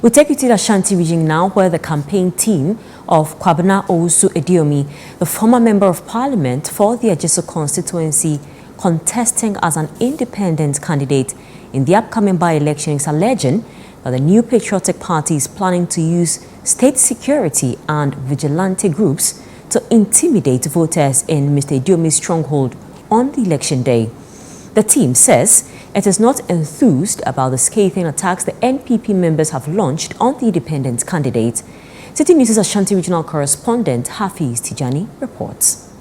We take you to the Ashanti region now, where the campaign team of Kumah Ejisu By-Election, the former member of parliament for the Ejisu constituency, contesting as an independent candidate in the upcoming by-election, is alleging that the new patriotic party is planning to use state security and vigilante groups to intimidate voters in Mr. By-Elekson's stronghold on the election day. The team says it is not enthused about the scathing attacks the NPP members have launched on the independent candidate. Citi News' Ashanti regional correspondent Hafiz Tijani reports.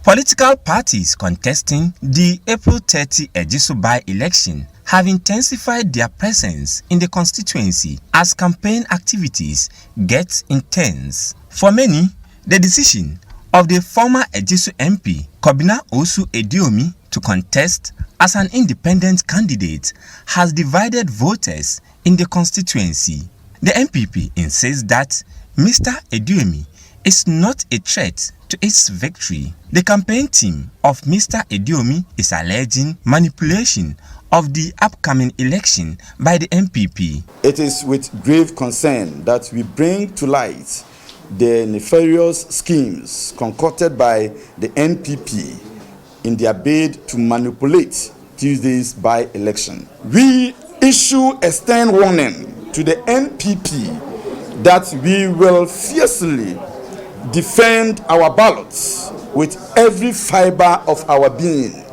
Political parties contesting the April 30 Ejisu By-Election have intensified their presence in the constituency as campaign activities get intense. For many, the decision of the former Ejisu MP, Kumah Ejisu By-Election, to contest as an independent candidate has divided voters in the constituency. The MPP insists that Mr. By-Election is not a threat to its victory. The campaign team of Mr. By-Election is alleging manipulation of the upcoming election by the MPP. It is with grave concern that we bring to light the nefarious schemes concocted by the NPP in their bid to manipulate Tuesday's by-election. We issue a stern warning to the NPP that we will fiercely defend our ballots with every fiber of our being.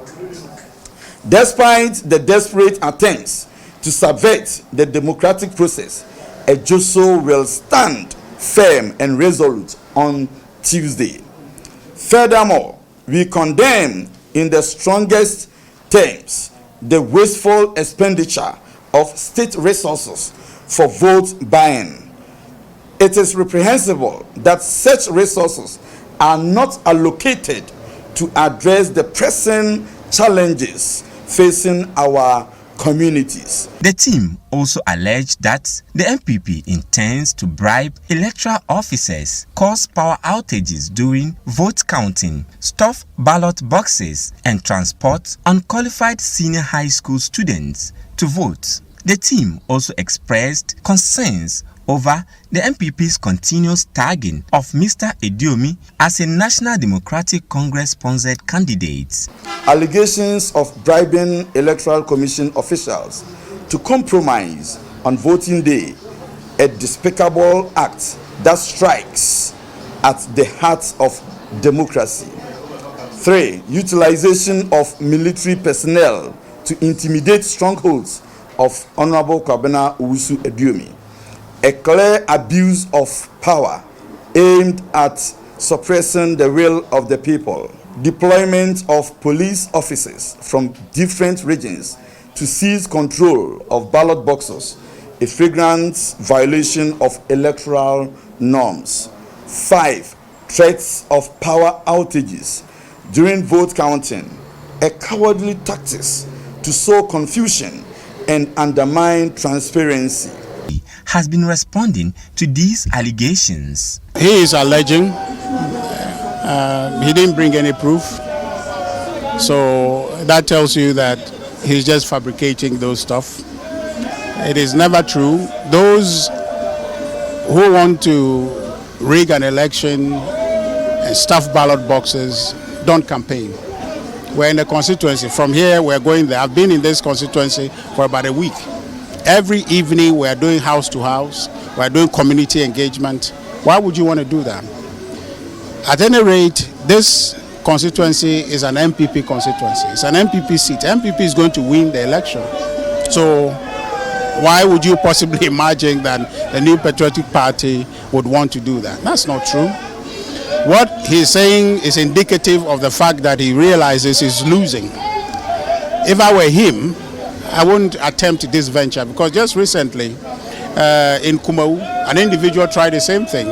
Despite the desperate attempts to subvert the democratic process, Ejisu will stand firm and resolute on Tuesday. Furthermore, we condemn in the strongest terms the wasteful expenditure of state resources for vote buying. It is reprehensible that such resources are not allocated to address the pressing challenges facing our communities. The team also alleged that the MPP intends to bribe electoral officers, cause power outages during vote counting, stuff ballot boxes, and transport unqualified senior high school students to vote. The team also expressed concerns over the MPP's continuous tagging of Mr. By-Election as a National Democratic Congress-sponsored candidate. Allegations of bribing Electoral Commission officials to compromise on voting day, a despicable act that strikes at the heart of democracy. 3. Utilization of military personnel to intimidate strongholds of Honorable Kumah Ejisu By-Election. A clear abuse of power aimed at suppressing the will of the people. Deployment of police officers from different regions to seize control of ballot boxes, a flagrant violation of electoral norms. 5. Threats of power outages during vote counting, a cowardly tactic to sow confusion and undermine transparency. Has been responding to these allegations. He is alleging he didn't bring any proof, so that tells you that he's just fabricating those stuff. It is never true. Those who want to rig an election and stuff ballot boxes don't campaign. We're in the constituency. From here, we're going there. I've been in this constituency for about a week. Every evening we are doing house to house, we are doing community engagement. Why would you want to do that? At any rate, this constituency is an MPP constituency. It's an MPP seat. MPP is going to win the election. So why would you possibly imagine that the new patriotic party would want to do that? That's not true. What he's saying is indicative of the fact that he realizes he's losing. If I were him, I wouldn't attempt this venture, because just recently in Kumah, an individual tried the same thing.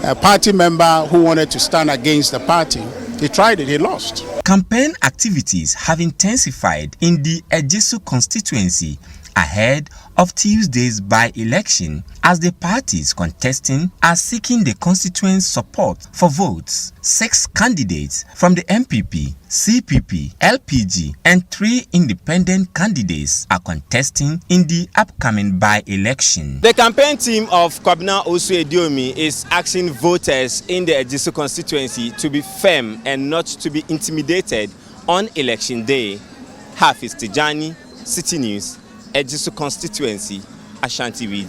A party member who wanted to stand against the party, he tried it, he lost. Campaign activities have intensified in the Ejisu constituency ahead of Tuesday's by-election, as the parties contesting are seeking the constituents' support for votes. 6 candidates from the MPP, CPP, LPG, and 3 independent candidates are contesting in the upcoming by-election. The campaign team of Kumah is asking voters in the Ejisu constituency to be firm and not to be intimidated on election day. Hafiz Tijani, Citi News, Ejisu constituency, Ashanti region.